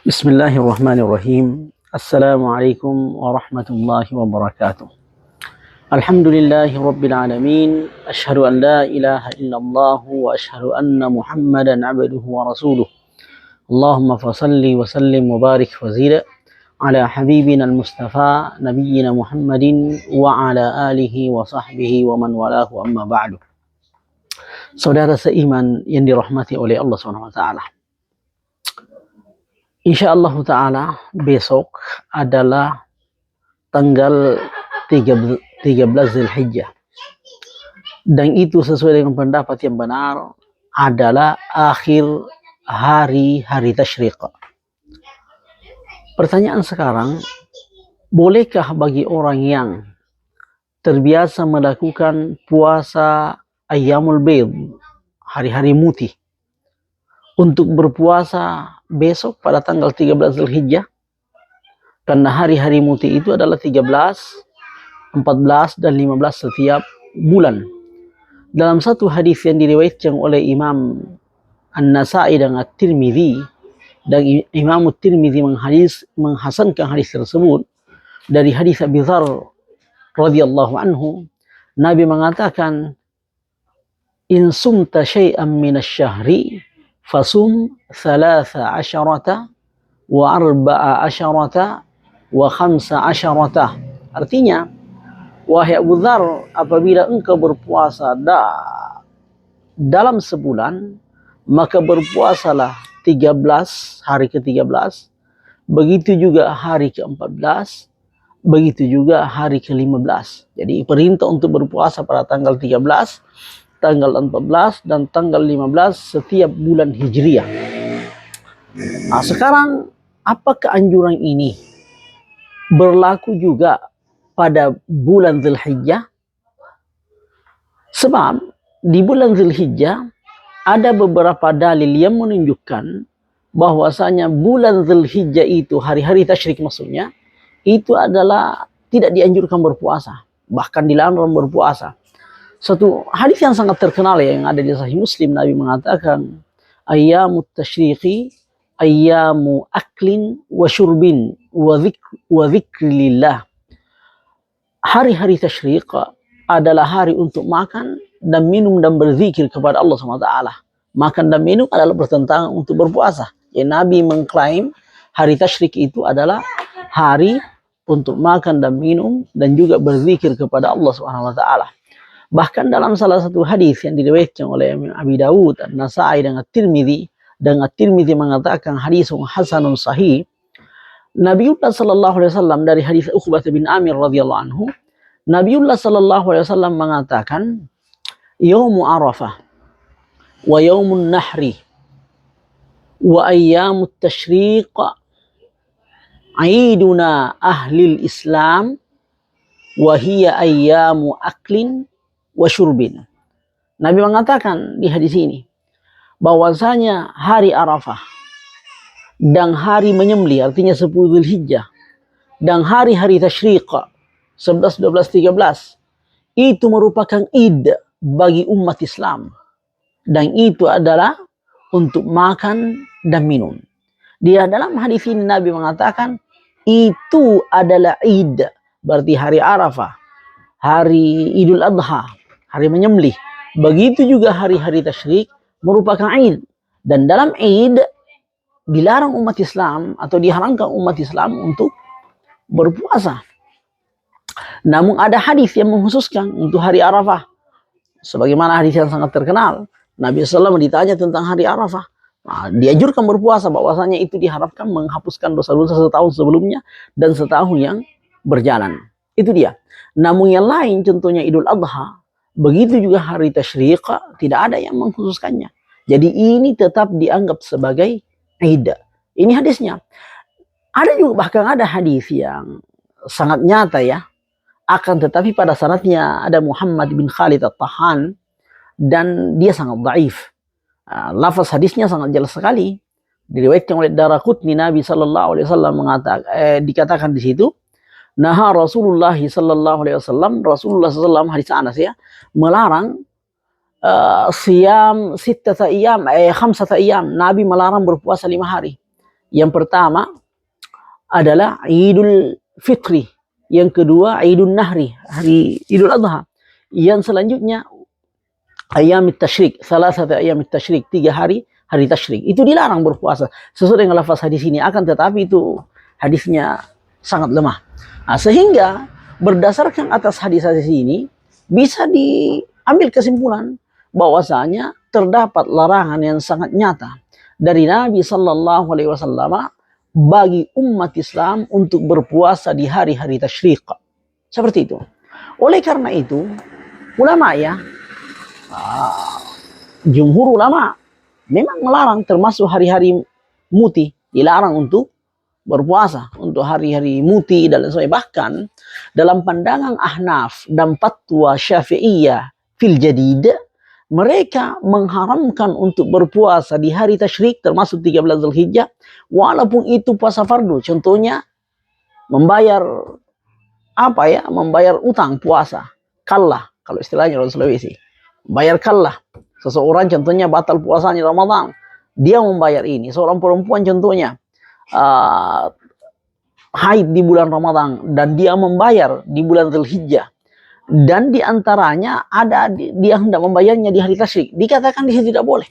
Bismillahirrahmanirrahim. Assalamualaikum warahmatullahi wabarakatuh. Alhamdulillahi rabbil alamin. Ashhadu an la ilaha illallah wa ashhadu anna Muhammadan abduhu wa rasuluh. Allahumma fasalli wa sallim wa barik wa zid ala habibina al-mustafa nabiyyina Muhammadin wa ala alihi wa sahbihi wa man walahu amma ba'du. Saudara seiman yang dirahmati oleh Allah Subhanahu wa taala. Insyaallah ta'ala besok adalah tanggal 13 Zulhijjah. Dan itu sesuai dengan pendapat yang benar adalah akhir hari tasyriq. Pertanyaan sekarang, bolehkah bagi orang yang terbiasa melakukan puasa ayyamul bayd, hari-hari mutih, untuk berpuasa besok pada tanggal 13 Zulhijjah? Karena hari-hari mutih itu adalah 13, 14, dan 15 setiap bulan. Dalam satu hadis yang diriwayatkan oleh Imam An-Nasa'i dan At-Tirmidzi, dan Imam At-Tirmidzi menghasankan hadis tersebut dari hadis Abi Dzar radhiyallahu anhu, Nabi mengatakan, "In sumta syai'an minasy-syahri fasum 13 wa 14 wa 15." Artinya, wahai Abu Dzar, apabila engkau berpuasa dalam sebulan, maka berpuasalah 13, hari ke-13, begitu juga hari ke-14, begitu juga hari ke-15. Jadi perintah untuk berpuasa pada tanggal 13, tanggal 14, dan tanggal 15 setiap bulan Hijriah. Nah, sekarang apakah anjuran ini berlaku juga pada bulan Zulhijjah? Sebab di bulan Zulhijjah ada beberapa dalil yang menunjukkan bahwasanya bulan Zulhijjah itu, hari-hari tasyrik maksudnya, itu adalah tidak dianjurkan berpuasa, bahkan dilarang berpuasa. Satu hadis yang sangat terkenal yang ada di Sahih Muslim, Nabi mengatakan, ayyamut tasyriqi ayyamu aklin wa syurbin wa dzikrillah. Hari-hari tasyriq adalah hari untuk makan dan minum dan berzikir kepada Allah SWT. Makan dan minum adalah bertentangan untuk berpuasa. Jadi Nabi mengklaim hari tasyriq itu adalah hari untuk makan dan minum dan juga berzikir kepada Allah SWT. Bahkan dalam salah satu hadis yang diriwayatkan oleh Abi Dawud, An-Nasa'i dan At-Tirmidzi mengatakan hadisun hasanun sahih, Nabiullah sallallahu alaihi wasallam, dari hadis Uqbah bin Amir radhiyallahu anhu, Nabiullah sallallahu alaihi wasallam mengatakan, yaumu Arafah wa yaumun nahri wa ayyamut tasyriq aiduna ahlil Islam wa hiya ayyamu aklin wa syurbin. Nabi mengatakan di hadis ini bahwasanya hari Arafah dan hari menyembelih, artinya 10 Zulhijjah, dan hari-hari tasyriq 11, 12, 13, itu merupakan id bagi umat Islam, dan itu adalah untuk makan dan minum. Di dalam hadis ini Nabi mengatakan itu adalah id, berarti hari Arafah, hari Idul Adha, hari menyembelih. Begitu juga hari-hari tasyrik merupakan id. Dan dalam id dilarang umat Islam atau diharamkan umat Islam untuk berpuasa. Namun ada hadis yang mengkhususkan untuk hari Arafah. Sebagaimana hadis yang sangat terkenal, Nabi SAW ditanya tentang hari Arafah. Nah, dianjurkan berpuasa, bahwasanya itu diharapkan menghapuskan dosa-dosa setahun sebelumnya dan setahun yang berjalan. Itu dia. Namun yang lain, contohnya Idul Adha, begitu juga hari tasyriq, tidak ada yang mengkhususkannya. Jadi ini tetap dianggap sebagai id. Ini hadisnya. Ada juga, bahkan ada hadis yang sangat nyata ya, akan tetapi pada sanadnya ada Muhammad bin Khalid At-Tahan, dan dia sangat dhaif. Lafaz hadisnya sangat jelas sekali. Diriwayatkan oleh Daraqutni, Nabi sallallahu alaihi wasallam mengatakan, dikatakan di situ, naha Rasulullah sallallahu alaihi wasallam, Rasulullah sallallahu hadis Anas ya, melarang siyam 6 ayyam, 5 ayyam. Nabi melarang berpuasa 5 hari. Yang pertama adalah Idul Fitri, yang kedua Idul Nahri, hari Idul Adha. Yang selanjutnya Ayam Tasyrik, salah satu Ayam Tasyrik, 3 hari tasyrik. Itu dilarang berpuasa sesuai dengan lafaz hadis ini, akan tetapi itu hadisnya sangat lemah. Nah, sehingga berdasarkan atas hadis-hadis ini bisa diambil kesimpulan bahwasanya terdapat larangan yang sangat nyata dari Nabi Sallallahu Alaihi Wasallam bagi umat Islam untuk berpuasa di hari-hari tasyrik. Seperti itu. Oleh karena itu, ulama ya, jumhur ulama memang melarang, termasuk hari-hari muti, dilarang untuk berpuasa untuk hari-hari muti dan sebagainya. Bahkan dalam pandangan Ahnaf dan fatwa Syafi'iyah fil Jadid, mereka mengharamkan untuk berpuasa di hari tasyrik termasuk 13 Zulhijjah, walaupun itu puasa fardu. Contohnya membayar membayar utang puasa, kallah kalau istilahnya orang Sulawesi. Bayar kallah. Seseorang contohnya batal puasanya Ramadan, dia membayar ini. Seorang perempuan contohnya haid di bulan Ramadan dan dia membayar di bulan Zulhijjah, dan diantaranya ada dia hendak membayarnya di hari tasyrik, dikatakan di situ tidak boleh.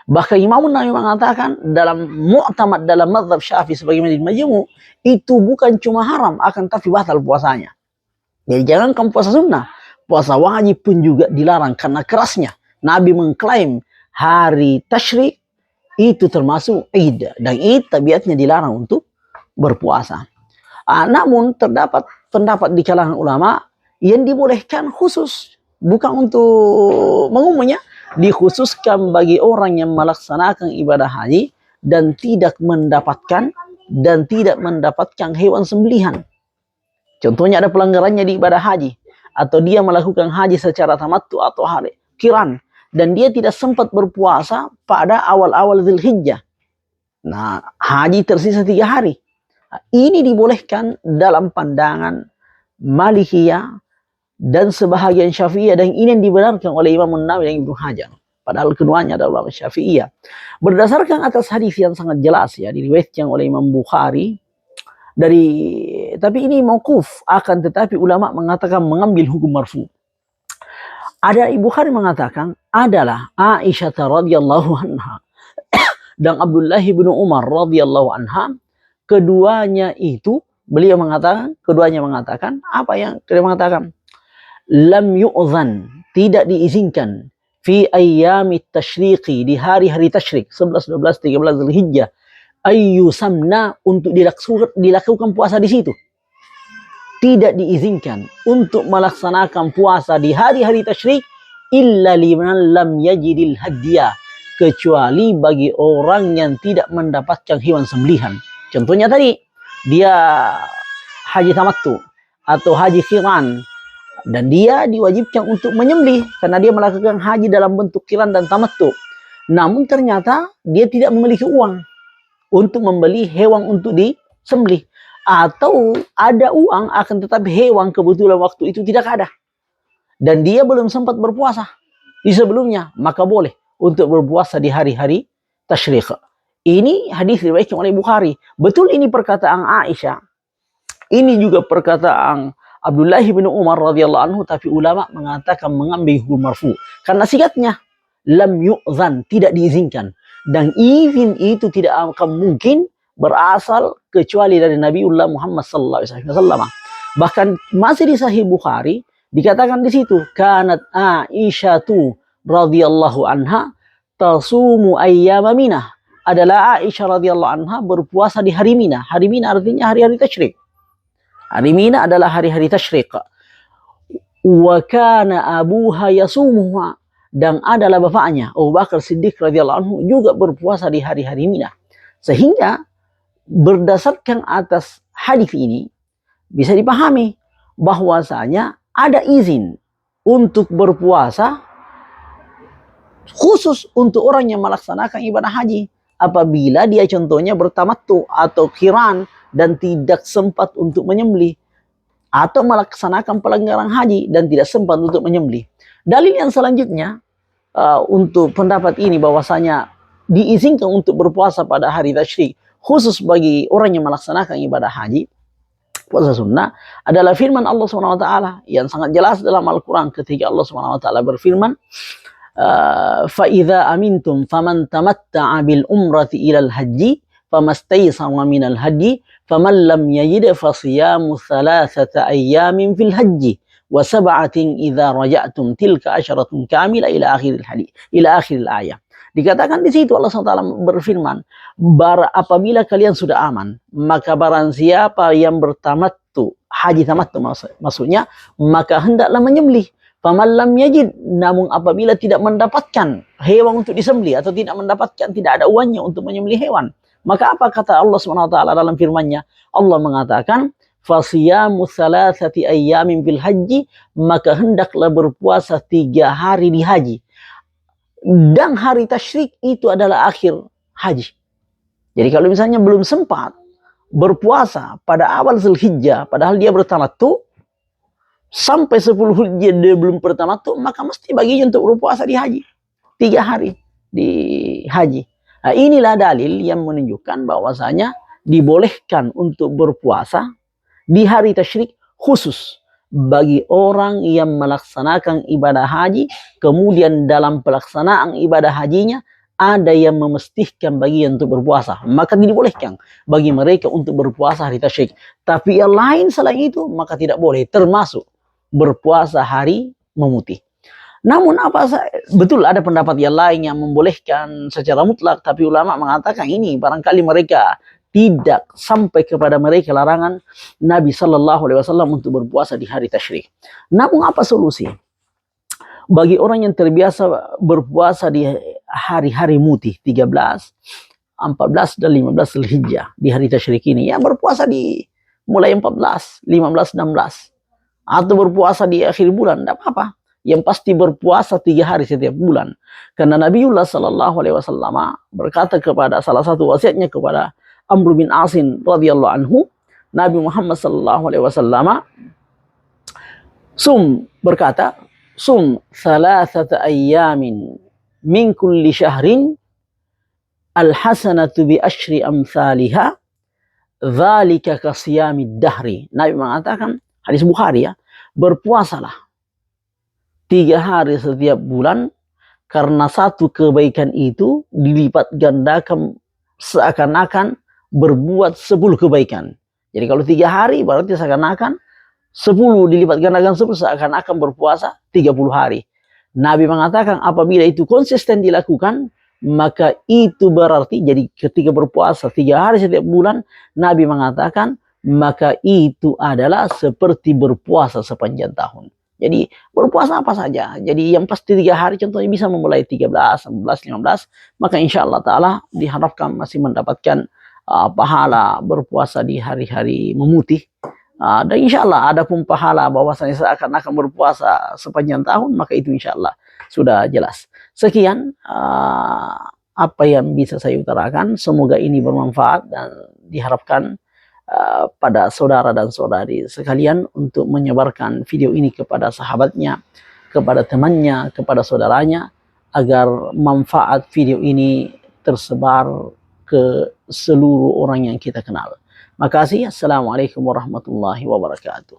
Bahkan Imam Nawawi mengatakan dalam mu'tamad dalam mazhab Syafi'i sebagaimana di Majmu', itu bukan cuma haram akan tapi batal puasanya. Jadi jangankan puasa sunnah, puasa wajib pun juga dilarang karena kerasnya. Nabi mengklaim hari tasyrik itu termasuk Id, dan Id tabiatnya dilarang untuk berpuasa. Namun terdapat pendapat di kalangan ulama yang dibolehkan khusus, bukan untuk mengumumnya, dikhususkan bagi orang yang melaksanakan ibadah haji dan tidak mendapatkan hewan sembelihan. Contohnya ada pelanggarannya di ibadah haji, atau dia melakukan haji secara tamattu atau hari qiran, dan dia tidak sempat berpuasa pada awal-awal Zulhijjah. Nah, haji tersisa 3 hari. Ini dibolehkan dalam pandangan Malikiyah dan sebahagian Syafi'iyah, dan ini yang dibenarkan oleh Imam Nawawi dan Ibnu Hajar. Padahal keduanya adalah Syafi'iyah. Berdasarkan atas hadis yang sangat jelas ya, diriwayatkan oleh Imam Bukhari tapi ini mauquf, akan tetapi ulama mengatakan mengambil hukum marfu. Ada Ibu Bukhari mengatakan adalah Aisyah radhiyallahu anha dan Abdullah bin Umar radhiyallahu anha, keduanya mengatakan apa yang kedua mengatakan, lam yu'zan, tidak diizinkan, fi ayyamit tasyriqi, di hari-hari tasyrik 11, 12, 13 Zulhijjah, ayyusamna, untuk dilakukan puasa di situ. Tidak diizinkan untuk melaksanakan puasa di hari-hari tasyrik illa liman lam yajidil hadiyah, kecuali bagi orang yang tidak mendapatkan hewan sembelihan. Contohnya tadi, dia haji tamattu atau haji qiran, dan dia diwajibkan untuk menyembelih karena dia melakukan haji dalam bentuk qiran dan tamattu. Namun ternyata dia tidak memiliki uang untuk membeli hewan untuk disembelih, atau ada uang akan tetapi hewan kebetulan waktu itu tidak ada dan dia belum sempat berpuasa di sebelumnya, maka boleh untuk berpuasa di hari-hari tasyrik. Ini hadis diriwayatkan oleh Bukhari. Betul ini perkataan Aisyah, ini juga perkataan Abdullah bin Umar radhiyallahu anhu, tapi ulama mengatakan mengambil hukum marfu karena sigatnya lam yu'zan, tidak diizinkan, dan izin itu tidak akan mungkin berasal kecuali dari Nabiullah Muhammad sallallahu alaihi wasallam. Bahkan masih di Sahih Bukhari dikatakan di situ, kanat Aisyatu radhiyallahu anha tasumu ayyama Minah, adalah Aisyah radhiyallahu anha berpuasa di hari Mina. Hari Mina artinya hari-hari tasyrik. Hari Mina adalah hari-hari tasyrik. Wa kana abuha yasumuha, dan adalah bapaknya Abu Bakar Siddiq radhiyallahu anhu juga berpuasa di hari-hari Mina. Sehingga berdasarkan atas hadis ini bisa dipahami bahwasanya ada izin untuk berpuasa khusus untuk orang yang melaksanakan ibadah haji apabila dia contohnya bertamattu atau qiran dan tidak sempat untuk menyembelih, atau melaksanakan pelanggaran haji dan tidak sempat untuk menyembelih. Dalil yang selanjutnya untuk pendapat ini bahwasanya diizinkan untuk berpuasa pada hari tasyrik khusus bagi orang yang melaksanakan ibadah haji, puasa sunnah, adalah firman Allah SWT yang sangat jelas dalam Al-Quran ketika Allah SWT berfirman, فَإِذَا أَمِنْتُمْ فَمَنْ تَمَتَّعَ بِالْأُمْرَةِ إِلَى الْحَجِّ فَمَسْتَيْسَرَ مِنَ الْهَدْيِ فَمَنْ لَمْ يَجِدْ فَصِيَامُ ثَلَاثَةَ أَيَّامٍ فِي الْحَجِّ وَسَبْعَةٍ إِذَا رَجَعْتُمْ تِلْكَ عَشَرَةٌ كَامِلَةٌ إلى آخر الآية. Dikatakan di situ Allah SWT berfirman, apabila kalian sudah aman, maka barang siapa yang bertamattu, haji tamattu maksudnya, maka hendaklah menyembelih. Faman lam yajid, namun apabila tidak mendapatkan hewan untuk disembelih atau tidak ada uangnya untuk menyembelih hewan, maka apa kata Allah SWT dalam firman-Nya? Allah mengatakan, fasiyamu thalathati ayyamin bil haji, maka hendaklah berpuasa 3 hari di haji. Dan hari tasyrik itu adalah akhir haji. Jadi kalau misalnya belum sempat berpuasa pada awal Zulhijjah, padahal dia bertamattu, sampai 10 Zulhijjah dia belum bertamattu, maka mesti baginya untuk berpuasa di haji. 3 hari di haji. Nah, inilah dalil yang menunjukkan bahwasanya dibolehkan untuk berpuasa di hari tasyrik khusus bagi orang yang melaksanakan ibadah haji, kemudian dalam pelaksanaan ibadah hajinya ada yang memestikan bagian untuk berpuasa, maka dibolehkan bagi mereka untuk berpuasa hari tasyrik. Tapi yang lain selain itu maka tidak boleh, termasuk berpuasa hari memutih. Namun betul ada pendapat yang lain yang membolehkan secara mutlak, tapi ulama mengatakan ini barangkali mereka tidak sampai kepada mereka larangan Nabi SAW untuk berpuasa di hari tasyrik. Namun apa solusi bagi orang yang terbiasa berpuasa di hari-hari mutih 13, 14 dan 15 Zulhijjah di hari tasyrik ini, ya berpuasa di mulai 14, 15, 16 atau berpuasa di akhir bulan, tidak apa-apa. Yang pasti berpuasa 3 hari setiap bulan. Karena Nabiullah SAW berkata kepada salah satu wasiatnya kepada Amr bin Asin radhiyallahu anhu, Nabi Muhammad SAW berkata, sum thalathata ayyamin min kulli syahrin al-hasanatu bi asyri amthaliha dzalika kasiyamid dahri. Nabi mengatakan, hadis Bukhari ya, berpuasalah 3 hari setiap bulan, karena satu kebaikan itu dilipat gandakan seakan-akan berbuat 10 kebaikan. Jadi kalau 3 hari berarti seakan-akan 10 dilipat gandakan 10 seakan-akan berpuasa 30 hari. Nabi mengatakan apabila itu konsisten dilakukan, maka itu berarti, jadi ketika berpuasa 3 hari setiap bulan, Nabi mengatakan maka itu adalah seperti berpuasa sepanjang tahun. Jadi berpuasa apa saja. Jadi yang pasti 3 hari contohnya bisa memulai 13, 14, 15. Maka insya Allah ta'ala diharapkan masih mendapatkan pahala berpuasa di hari-hari memutih. Dan insya Allah ada pun pahala bahwasanya seakan-akan berpuasa sepanjang tahun, maka itu insya Allah sudah jelas. Sekian apa yang bisa saya utarakan. Semoga ini bermanfaat dan diharapkan pada saudara dan saudari sekalian untuk menyebarkan video ini kepada sahabatnya, kepada temannya, kepada saudaranya, agar manfaat video ini tersebar ke seluruh orang yang kita kenal. Makasih. Assalamualaikum warahmatullahi wabarakatuh.